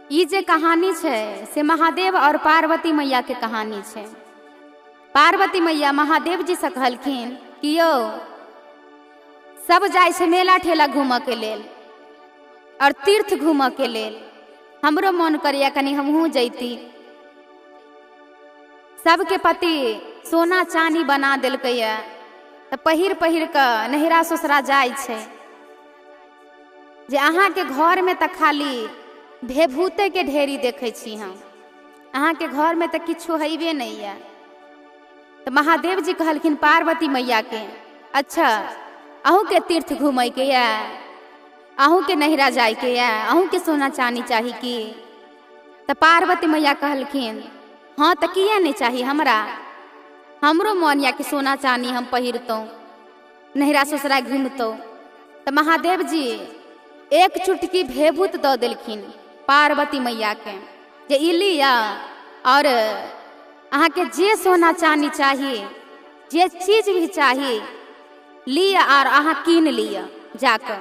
ई जे कहानी छे से महादेव और पार्वती मैया के कहानी छे। पार्वती मैया महादेव जी से कहलखिन कि यो सब जाय छे मेला ठेला घूम के लेल और तीर्थ घूम के लेल, हमरो मन करिया कनी हमहू जैती। सबके पति सोना चानी बना दिलकैया तो पहिर पहिर के नहिरा ससुरा जाय छे। जे अहाँ के घर में तो खाली भेभूते के ढेरी देखे छी हम, अहाँ के घर में तो किछो हैबे नहीं है। तो महादेव जी कहलखिन पार्वती मैया के, अच्छा अहूँ के तीर्थ घूमे के या, अहूँ के नहिरा जाय के या, अहूँ के सोना चानी चाही की? तो पार्वती मैया कहलखिन हाँ तो किया नहीं चाहिए हमरा, हमरो मन या कि सोना चानी हम पहिरतों, नहिरा ससुरा घूमतों। तो महादेव जी एक चुटकी भेभूत दो दिलखिन पार्वती मैया के, जे ई लिया और अहाँ के जे सोना चानी चाहिए, जे चीज भी चाहिए लिया और अहाँ कीन लिया जाकर।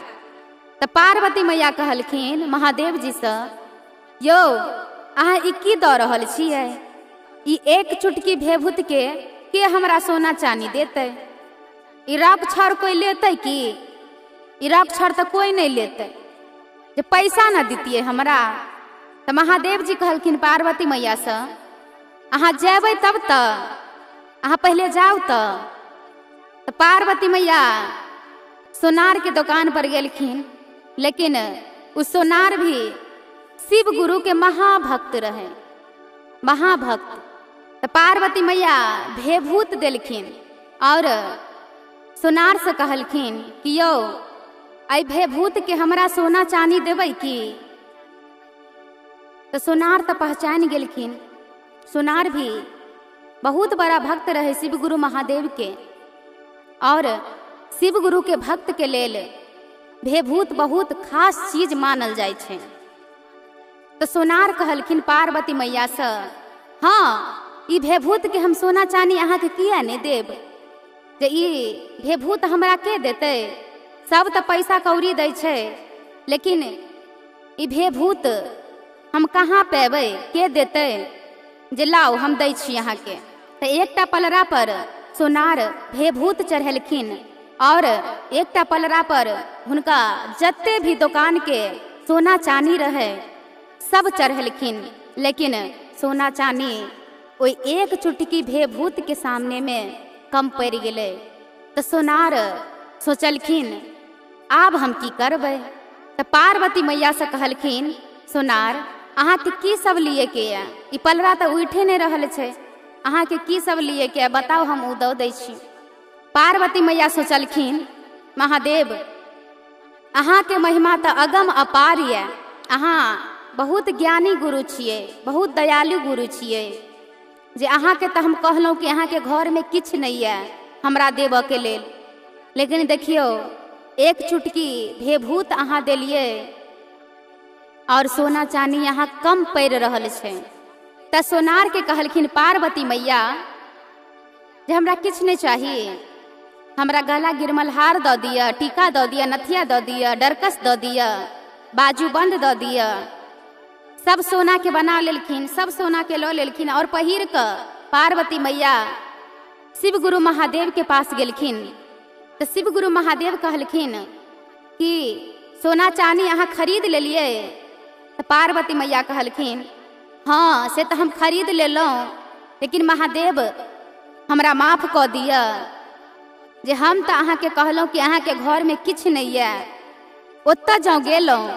तो पार्वती मैया कहलखिन महादेव जी से, यो अहाँ ई की दऽ रहल छियै? ई एक चुटकी भेभूत के हमरा सोना चानी देते? ई रक्षर कोई लेते की? ई रक्षर तो कोई नहीं लेते, जे पैसा न दीतिए हमरा। तो महादेव जी कहलखिन पार्वती मैया से, अहाँ जेबै तब तो, अहाँ पहले जाओ तो पार्वती मैया सोनार के दुकान पर गेलखिन, लेकिन उस सोनार भी शिव गुरु के महाभक्त रहे, महाभक्त। तो पार्वती मैया भेभूत दिलखिन और सोनार से कहलखिन कि यो आई भेभूत के हमरा सोना चानी देबै की? तो सोनार तो पहचान गेलखिन, सोनार भी बहुत बड़ा भक्त रहे शिव गुरु महादेव के, और शिव गुरु के भक्त के लेल भेभूत बहुत खास चीज मानल जाय छे। तो सोनार कहलखिन पार्वती मैया से, हाँ ई भेभूत के हम सोना चानी अहाँ के किया नहीं देब? जे ई भेभूत हमरा के देते? सब तो पैसा कौड़ी दै छे, लेकिन ई भेभूत हम कहाँ पेबै, के देते? जे लाओ हम दै छी अहाँ के। तो एकटा पलरा पर सोनार भेभूत चढ़ेलखिन और एकटा पलरा पर हुनका जत्ते भी दुकान के सोना चानी रहे सब चढ़ेलखिन, लेकिन सोना चानी ओई एक चुटकी भेभूत के सामने में कम पड़ गेले। तो सोनार सोचलखिन आब हम की करबै? तो पार्वती मैया से कहलखिन, सोनार अहाँ के की सब लिए के या? ई पलरा तो उठे नहीं रहल छे, अहाँ के की सब लिए के बताओ, हम उ दऽ दै छी। पार्वती मैया सोचलखिन महादेव अहाँ के महिमा तो अगम अपार ये, अहाँ बहुत ज्ञानी गुरु छियै, बहुत दयालु गुरु छियै, जे अहाँ के तो हम कहलौं कि अहाँ के घर में किछ नहीं है हमरा देबऽ के लेल, लेकिन देखियो एक चुटकी भेभूत अहाँ देलिए और सोना चानी यहाँ कम पड़ रहल छे। त सोनार के कहलखिन पार्वती मैया जे हमरा किछ नहीं चाहिए, हमरा गला गिरमल हार दऽ दिया, टीका दऽ दिया, नथिया दऽ दिया, डरकस दऽ दिया, बाजूबंद दऽ दिया। सब सोना के बना लेलखिन, सब सोना के लऽ लेलखिन और पहिर क पार्वती मैया शिव गुरु महादेव के पास गेलखिन। तो शिव गुरु महादेव कहलखिन कि सोना चानी अहाँ खरीद लेलिए? तो पार्वती मैया कहलखिन हाँ से तो हम खरीद लेलौं, लेकिन महादेव हमरा माफ कऽ दिया, जे हम तो अहाँ के कहलौं कि अहाँ के घर में किछ नहीं है, ओतऽ जाओ गेलौं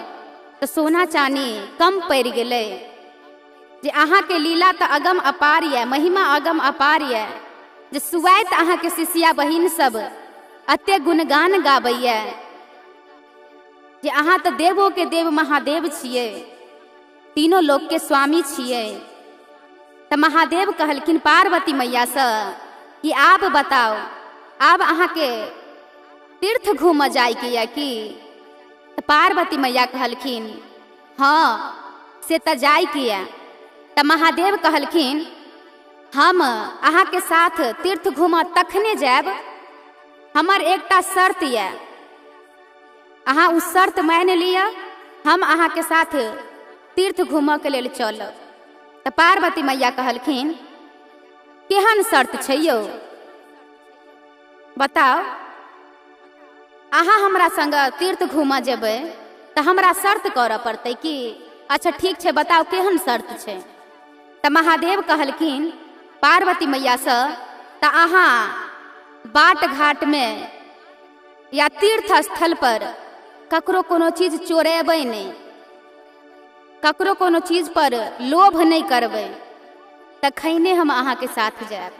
तो सोना चानी कम पड़ गेले। जे अहाँ के लीला तो अगम अपार ये, महिमा अगम अपार ये, जे सुवाइत अहाँ के शिष्या बहिन सब अते गुणगान गाबैया, जे अहाँ तो देवो के देव महादेव छियै, तीनों लोक के स्वामी छियै। तो महादेव कहलखिन पार्वती मैया से कि आप बताओ, आब अहाँ के तीर्थ घूम जाय के या की? तो पार्वती मैया कहलखिन हाँ से तो जाय के या। तो महादेव कहलखिन हम अहाँ के साथ तीर्थ घूम तखने जायब, हमर एकटा शर्त ये, अहाँ उस शर्त मान लिया, हम अहाँ के साथ तीर्थ घूमऽ के लेल चलब। तऽ पार्वती मैया कहलखिन केहन शर्त छै यौ, बताओ। अहाँ हमरा संग तीर्थ घूमऽ जेबै तऽ हमरा शर्त करऽ पड़तै कि? अच्छा ठीक छै, बताओ केहन शर्त छै। तऽ महादेव कहलखिन पार्वती मैया से, तऽ अहाँ बाट घाट में या तीर्थ स्थल पर ककरो कोनो चीज चोरेबै नहीं, ककरो कोनो चीज पर लोभ नहीं करबै, तखने हम अहाँ के साथ जायब।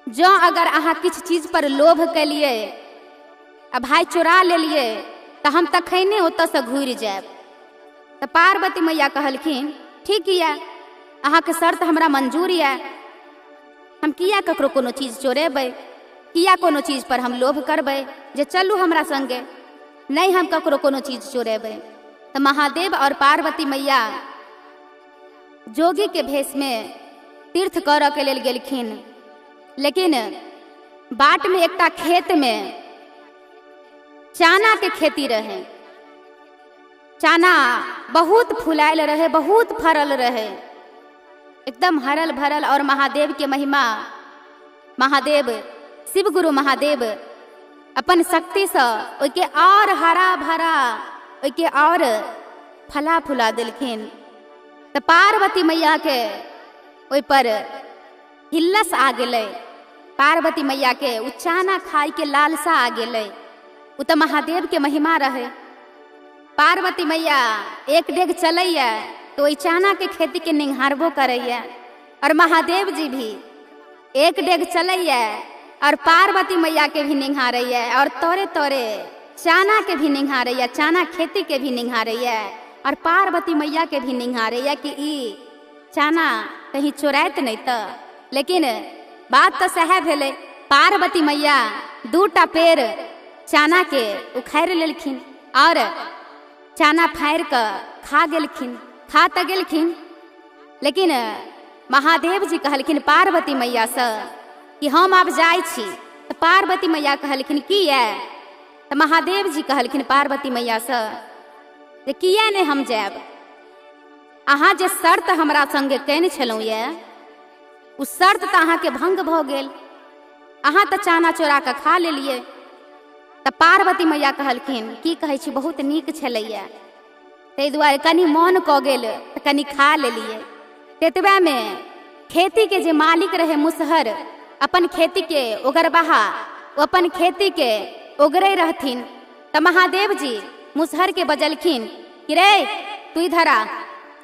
जँ अगर अहाँ किछु चीज पर लोभ केलिए आ भाई चोरा लेलिए तऽ हम तखने ओतऽ से घुरि जायब। तऽ पार्वती मैया कहलखिन ठीक यऽ, अहाँ के शर्त हमरा मंजूर यऽ। हम किया ककरो कोनो चीज चोरेबै, किया कोनो चीज पर हम लोभ करबै, जे चलू हमरा संगे, नहीं हम ककरो कोनो चीज चोरेबै। तऽ महादेव और पार्वती मैया जोगी के भेष में तीर्थ करऽ के लेल गेलखिन। लेकिन बाट में एकटा खेत में चाना के खेती रहे। चाना बहुत फुलायल रहे, बहुत फरल रहे, एकदम हरल भरल। और महादेव के महिमा, महादेव शिव गुरु महादेव अपन शक्ति से ओके और हरा भरा, ओके और फला फुला दिलखिन। तो पार्वती मैया के ओइ पर हिल्लस आ गेलै। पार्वती मैया के उ चाना खाई के लालसा आ गेलै। उ तो महादेव के महिमा रहे। पार्वती मैया एक डेग चलैया तो ओइ चाना के खेती के निहारबो करैया, और महादेव जी भी एक डेग चलैया और पार्वती मैया के भी निहारैया, और तोरे तोरे चाना के भी निहारैया, चाना खेती के भी निहारैया, और पार्वती मैया के भी निहारैया कि ई चाना कहीं चोराइत नहीं। तो लेकिन बात तो सह भेलै। पार्वती मैया दूटा पेड़ चाना के उखाड़ लेलखिन और चाना फाड़ कर खा गेलखिन। खा तो गेलखिन, लेकिन महादेव जी कहलखिन पार्वती मैया से कि हम आब जाइ छी। तो पार्वती मैया कहलखिन किया? तो महादेव जी कहलखिन पार्वती मैया से जे किया नहीं हम जायब, अहाँ जे शर्त हमरा संगे केने छलहुँ ये उ शर्त तो अहाँ के भंग भ गेल, अहाँ तो चाना चोरा के खा लेलिए। तो पार्वती मैया कहलखिन की कहै छी, बहुत नीक छलैया, ताहि दुआरे कनि मन क गेल तो कनि खा लेलिए। तेतबा में खेती के जे मालिक रहे मुसहर, अपन खेती के ओगरबाहा, अपन खेती के ओगरे रहथिन। तो महादेव जी मुसहर के बजलखिन कि रे तू इधर आ।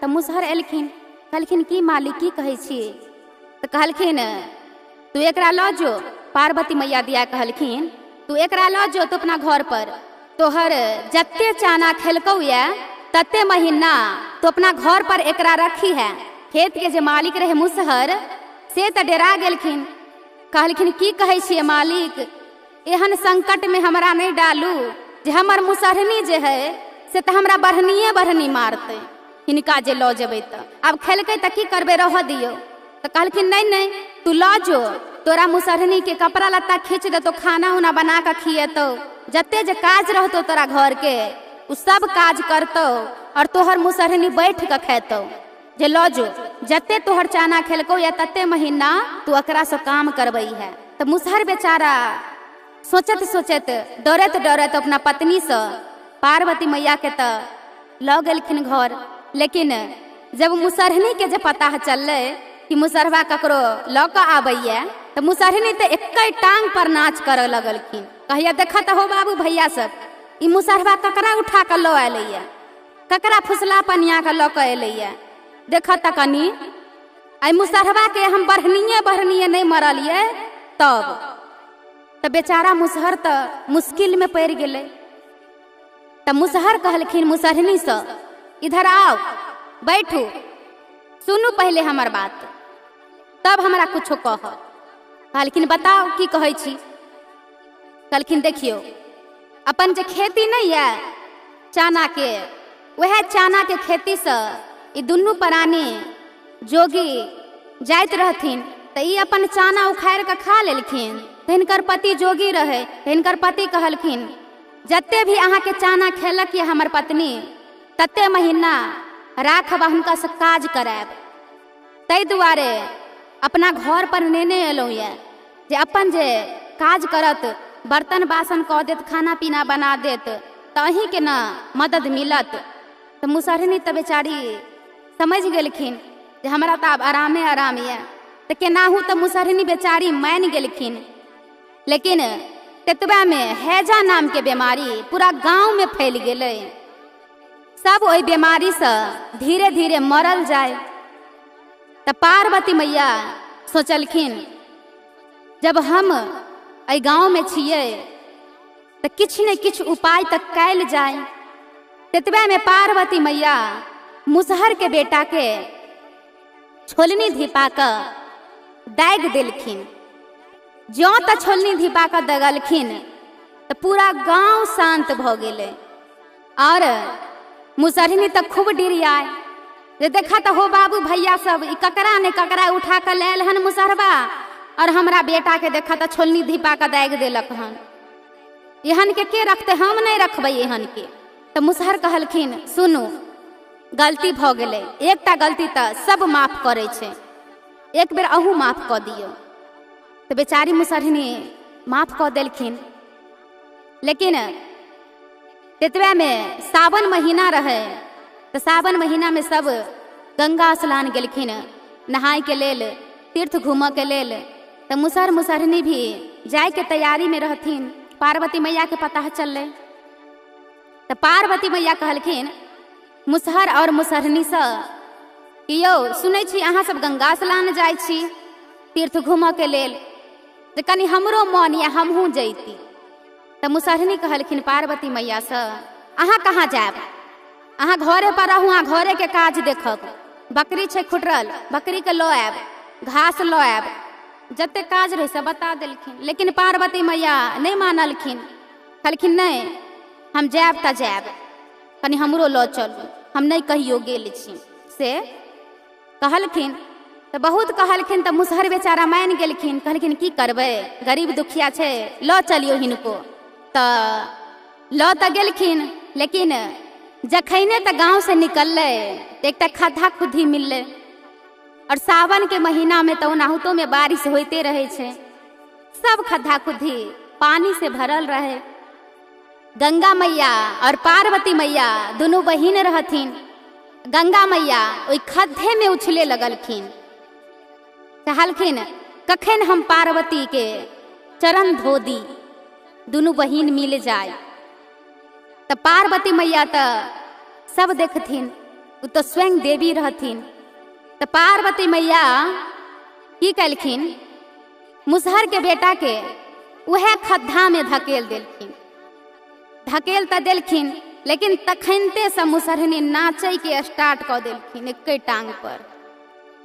तो मुसहर एलखिन, कहलखिन की मालिक की कहै छी? तो कहलखिन तू एकरा ल जो। पार्वती मैया दिया कहलखिन तू एकरा ल जो तो अपना घर पर, तोहर जत्ते चाना खेलकौ या तत्ते महीना तो अपना घर पर एकरा रखी है। खेत के जे मालिक रहे मुसहर से तो डरा गेलखिन, कहलखिन की कहै छियै मालिक, एहन संकट में हमरा नहीं डालू जे हमर मुसहरनी जे है से तो हमरा बढ़नी मारते, हिनका जे ल जेबै तो अब खेलकै तो की करबे, रह दियो। तो कहलखिन नहीं नहीं तू ल जो, तोरा मुसहरनी के कपड़ा लत्ता खींच दे, तो खाना उना बना के खिएतो, जत्ते जे काज रहतो तोरा घर के उ सब काज करतो, और तोहर मुसहरनी बैठ के खेतो। जे ल जो, जत्ते तोहर चाना खेलको या तत्ते महीना तू एकरा से काम करबई है। तो मुसहर बेचारा सोचत सोचत डरत डरत अपना पत्नी से पार्वती मैया के तो ल गेलखिन घर। लेकिन जब मुसहरनी के जे पता चलले कि मुसहरवा ककरो ल के आबैया, तो मुसहरनी तो एक टांग पर नाच कर लगलखिन, कहिया देखत हो बाबू भैया सब, ई मुसहरवा ककरा उठा के ल अयलैया, ककरा फुसला पनिया के ल के अयलैया, देखत कनी आई मुसहरवा के हम बढ़निए नहीं मरलिए। तब तो बेचारा मुसहर तो मुश्किल में पड़ गेले। तब मुसहर कहलखिन मुसहरनी से इधर आओ, बैठू, सुनू पहले हमार बात, तब हमरा कुछो कह। कहलखिन बताओ की कहै छी? कहलखिन देखियो अपन जे खेती नहीं है चाना के, वह चाना के खेती से ई दुनू प्राणी जोगी जाइत रहथिन, तो ई अपन चाना उखाड़ के खा लेलखिन। हिनकर पति जोगी रहे, हिनकर पति कहलखिन जत्ते भी अहाँ के चाना खेलक ये हमर पत्नी, तत्ते महीना राखब हुनका से काज करायब। ताहि दुआरे अपना घर पर नेने एलहुँ यऽ जे अपन जे काज करत, बर्तन बासन कऽ देत, खाना पीना बना देत तऽ अहीं के ना मदद मिलत। तो मुसहरनी तो बेचारी समझ गेलखिन जे हमरा तो अब आरामे आराम है, तो केनाहू तो मुसहरनी बेचारी मान गेलखिन। लेकिन तेतबा में हैजा नाम के बीमारी पूरा गांव में फैल गेलै। सब ओई बीमारी से धीरे धीरे मरल जाए। तो पार्वती मैया सोचलखिन जब हम एहि गांव में छियै तो किछ न किछ उपाय तक कैल जाए। तेतबा में पार्वती मैया मुसहर के बेटा के छोलनी धिपा कर दागि देलखिन। ज्यों त छोलनी धिपा कर दगलखिन तो पूरा गांव शांत भ गेलै। और मुसहरनी तो खूब डिरियाए जे देखा तो हो बाबू भैया सब ई ककरा ने ककरा उठा कर लेल हन मुसहरबा, और हमरा बेटा के देखा तो छोलनी धिपा कर दागि देलक हन। एहन के रखते, हम नहीं रखबै एहन के। तो मुसहर कहलखिन सुनू गलती भ गेलै, एकटा गलती तो सब माफ करे छे, एक बेर अहू माफ क दियो। तो बेचारी मुसहरनी माफ क देलखिन। लेकिन तेतबा में सावन महीना रहे, तो सावन महीना में सब गंगा स्नान गेलखिन नहाय के लेल, तीर्थ घूम के लेल। तो मुसहर मुसहरनी भी जाय के तैयारी में रहथिन। पार्वती मैया के पता चललै। तो पार्वती मैया कहलखिन मुसहर और मुसहरनी से कि यौ सुनै छी अहाँ सब गंगा स्नान जाइ छी तीर्थ घूम के लेल, जे कनि हमरो मन या हमहूँ जैती। तो मुसहरनी कहलखिन पार्वती मैया से अहाँ कहाँ जायब, अहाँ घरे पर रहू, अहाँ घरे के काज देखब। बकरी छै खुटरल, बकरी के लऽ आयब, घास लऽ आयब, जते काज रहे से बता देलखिन। लेकिन पार्वती मैया नहीं मानलखिन, कहलखिन नहीं हम जायब तऽ जायब, कनि हमरो लऽ चलू, हम नहीं कहियो गेल छी से कहलखिन। तो बहुत कहलखिन तो मुसहर बेचारा मान गेलखिन। कहलखिन की करबै, गरीब दुखिया छै, लऽ चलियो हिनको। तो लऽ तऽ गेलखिन। लेकिन जखने तो गांव से निकललै तो एक खद्धा खुद्दी मिललै। और सावन के महीना में तो ओनाहुतो में बारिश होते रहे छे, सब खद्धा खुद्दी पानी से भरल रहे। गंगा मैया और पार्वती मैया दोनों बहिन रहथिन। गंगा मैया ओई खद्धे में उछले लगलखिन, चाहलखिन कखन हम पार्वती के चरण धो दी, दोनों बहिन मिल जाए। तो पार्वती मैया तो सब देखथिन, वो तो स्वयं देवी रहथिन। तो पार्वती मैया की कलखिन, मुसहर के बेटा के वह खद्धा में धकेल देलखिन। धकेल तो देलखिन, लेकिन तखनते से मुसहरनी नाचे के स्टार्ट कर देलखिन एक टांग पर।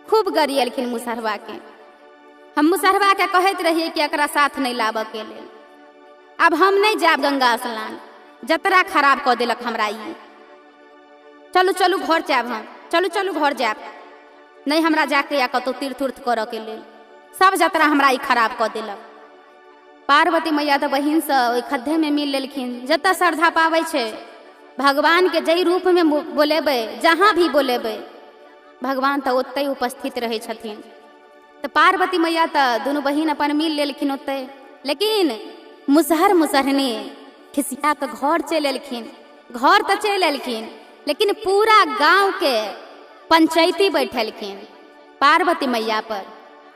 खूब गरियलखिन मुसहरबा के। हम मुसहरबा के कहते रहिए कि एकरा साथ नहीं लाबऽ के लेल, अब हम नहीं जाब गंगा स्नान, जतरा खराब कर देलक हमरा ई। चलू चलू घर जाब, हम चलू चलू घर जाब, नहीं हमरा जाके या कतौ तीर्थ उर्थ करऽ के लेल, सब जतरा हमरा ई खराब कर देलक। पार्वती मैया तो बहिन से ओई खद्धे में मिल लेलखिन। जतऽ श्रद्धा पावे छे भगवान के जई रूप में बोलेबै, जहाँ भी बोलेबै भगवान तो ओतै उपस्थित रहे छथिन। तो पार्वती मैया तो दोनों बहिन अपन मिल लेलखिन ओतै। लेकिन मुसहर मुसहरनी खिसिया के घर चलि एलखिन। घर तो चलि एलखिन, लेकिन पूरा गांव के पंचायती बैठलखिन पार्वती मैया पर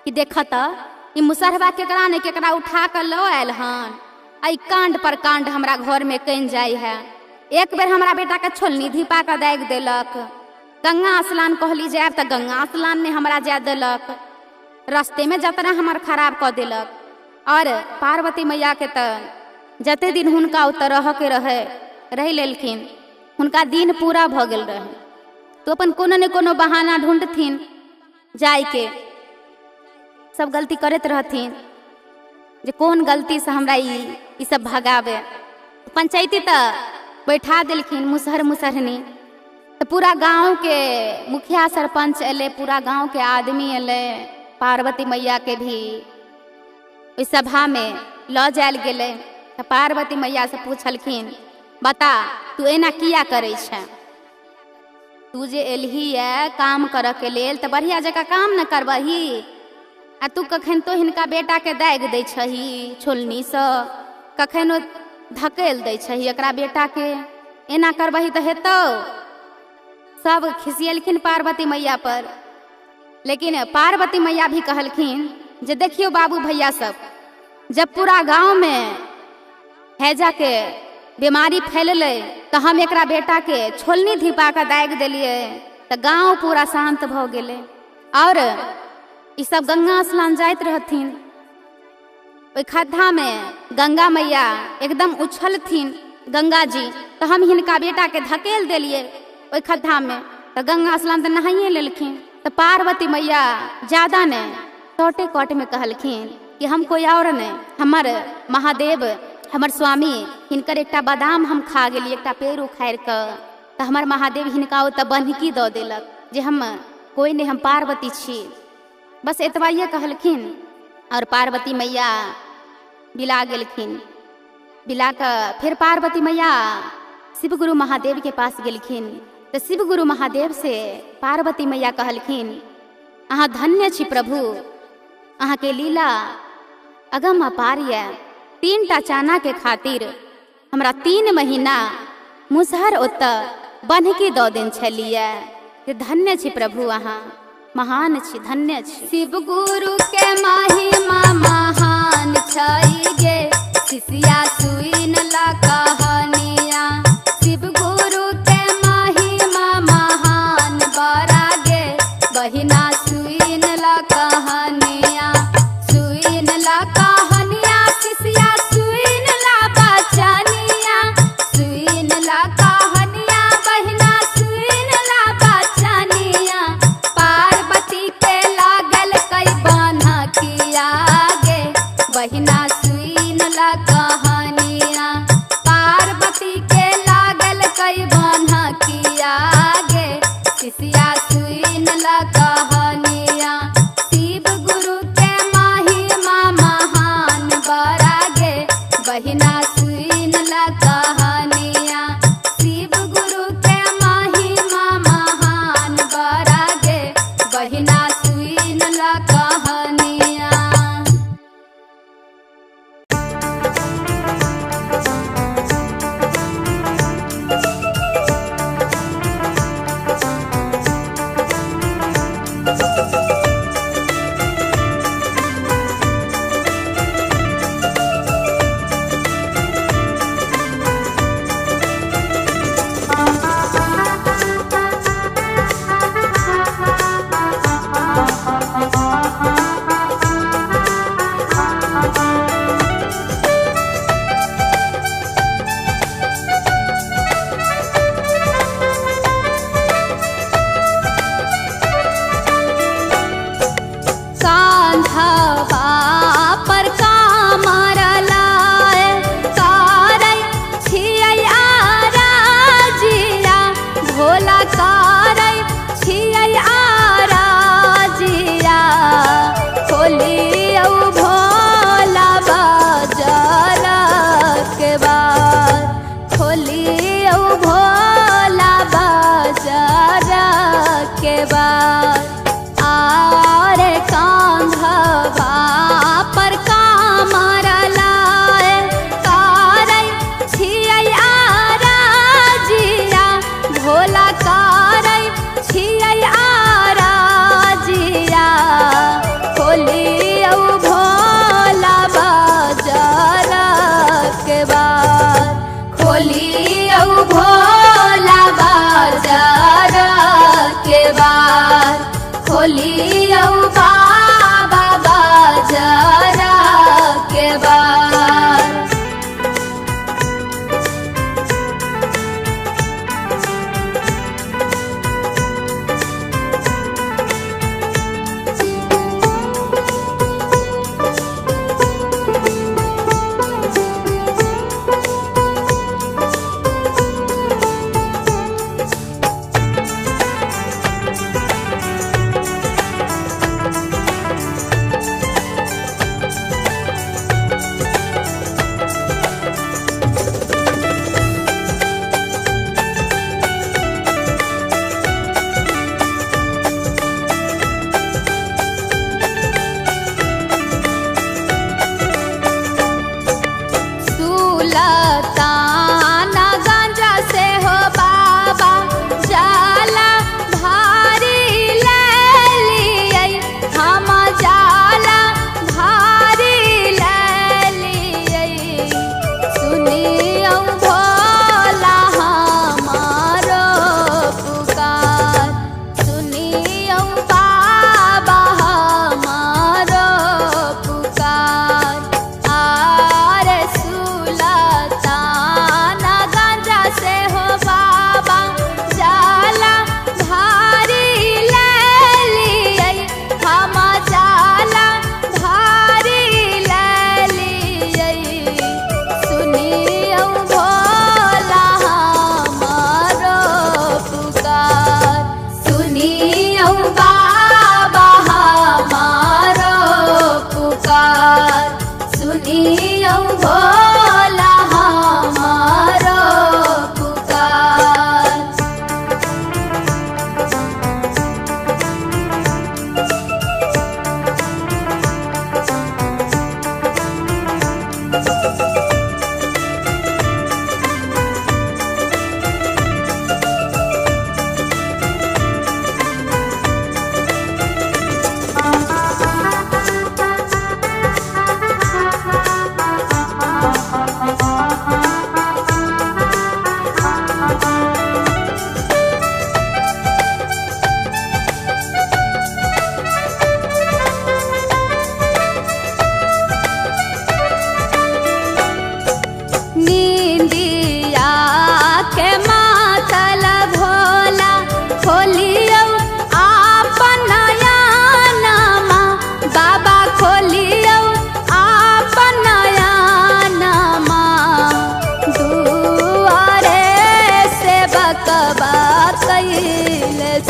कि देखत ई मुसहरबा केकरा ने केकरा उठा कर लो आयल हन, आई कांड पर कांड हमरा घर में कन जाय है। एक बेर हमरा बेटा के छोलनी धिपा कर दागि देलक, गंगा स्नान कहली जायब तो गंगा स्नान में हमरा जाय देलक, रास्ते में जतना हमर खराब कर देलक। और पार्वती मैया के तो जते दिन हुनका उतर रह के रह लेलखिन, हुनका दिन पूरा भ गेल रहे। तो अपन कोनो न कोनो बहाना ढूंढथिन जाय के, सब गलती करत रहथिन जे कौन गलती से हमरा ई सब भगावे। पंचायती तो बैठा देलखिन मुसहर मुसहरनी। तो पूरा गांव के मुखिया सरपंच एले, पूरा गांव के आदमी एले, पार्वती मैया के भी इस सभा में ल जायल गेले। तो पार्वती मैया से पूछलखिन बता तू एना किया करे छे। तू जे एलही है काम कर के लेल तो बढ़िया जगह काम न करबही, आ तू कखन तो हिनका बेटा के दागि दै छही छोलनी से, कखन धकेल दै छही एकरा बेटा के, एना करबही तो हेतौ। सब खिसियलखिन पार्वती मैया पर, लेकिन पार्वती मैया भी कहलखिन जे देखियो बाबू भैया सब, जब पूरा गांव में हैजा के बीमारी फैलले तो हम एकरा बेटा के छोलनी धिपा के दागि देलिए तो गांव पूरा शांत भ गेले। और ई सब गंगा स्नान जाइत रहथिन, ओइ खद्धा में गंगा मैया एकदम उछलथिन गंगा जी, तो हम हिनका बेटा के धकेल देलिए ओइ खद्धा में, तो गंगा स्नान तो नहाइए लेलखिन। तो पार्वती मैया ज्यादा ने टोटे कोट में कहलखिन कि हम कोई और ने, हमर महादेव हमर स्वामी हिनकर एकटा बादाम हम खा गेली, एकटा पेड़ उखाड़ कर, तो हमर महादेव हिनका ओतऽ बन्हकी दऽ देलक जे हम कोई नहीं, हम पार्वती छी। बस एतबा ये कहलखिन और पार्वती मैया बिला गेलखिन। बिला कर फिर पार्वती मैया शिव गुरु महादेव के पास गेलखिन। तो शिव गुरु महादेव से पार्वती मैया कहलखिन, अहाँ धन्य छी प्रभु, अहाँ के लीला अगम अपार ये। 3टा चाना के खातिर हमरा 3 महीना मुसहर ओतऽ बन्हकी दऽ देन छलिए। धन्य छी प्रभु, अहाँ महान छी, धन्य छी। शिव गुरु के महिमा महान छै गे, शिष्या सुइन ला कहानिया। शिव गुरु के महिमा महान बड़ा गे, बहिना सुइन ला कहानिया। सुइन ला कहानिया शिष्या सुइन ला बचनिया। सुइन ला कहानिया बहिना सुइन ला बचनिया। पार्वती के लागल कई बन्हकिया गे, बहिना सुइन ला कहानिया। पार्वती के लागल कई बन्हकिया गे, शिष्या सुइन ला कहानिया। शिव गुरु के महिमा महान बड़ा गे, बहिना सुइन ला कहानिया। शिव गुरु के महिमा महान बड़ा गे, बहिना सुइन ला कहानिया।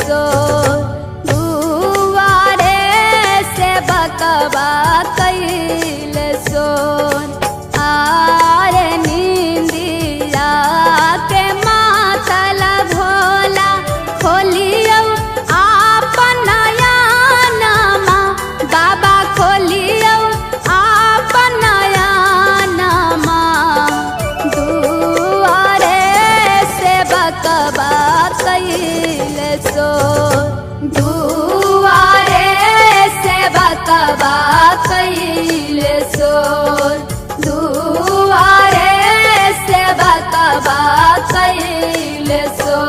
सो दुआरे से बकबा कैल सोन आरे नींदिया के मातल भोला खोलियो आपन नयनमा बाबा खोलियो आपन नयनमा दुआरे से बकबा कैल सो दुआरे से बकबा कैल सो दुआरे से बकबा कैल सो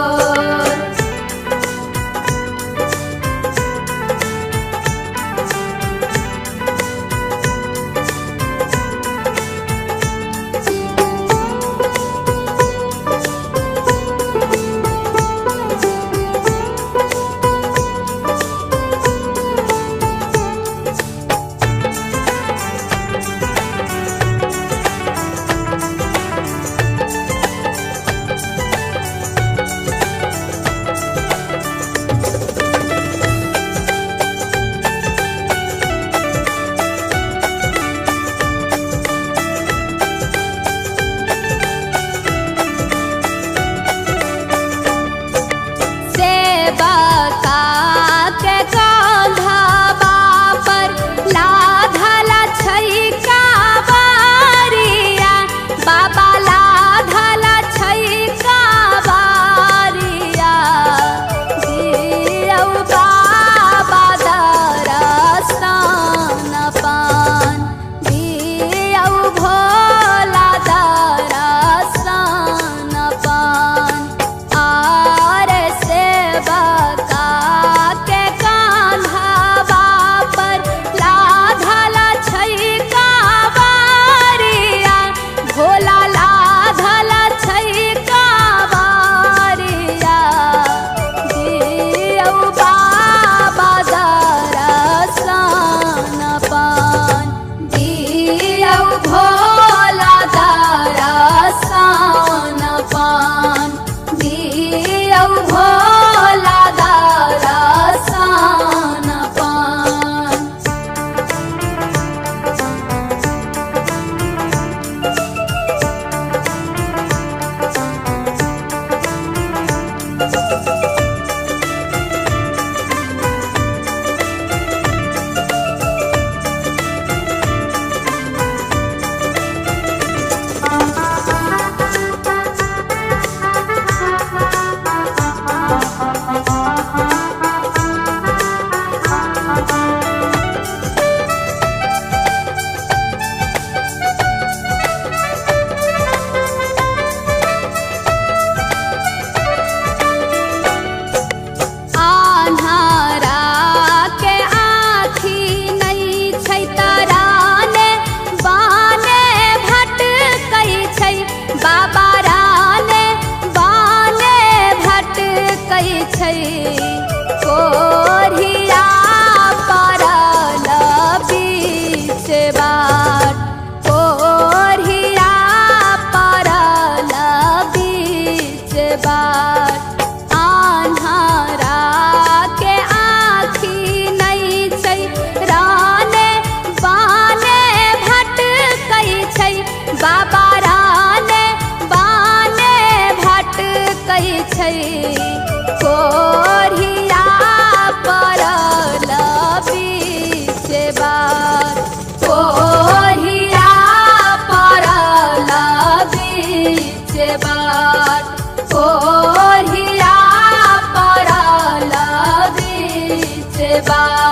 कोरिया परल बीच बाट कोरिया परल बीच बाट आन्हरा के आँखी नहीं छै राने बाने भटकै छै बाबा राने बाने भटकै छै कोरिया परल बीच बाट कोरिया परल बीच बाट कोरिया परल बीच बाट।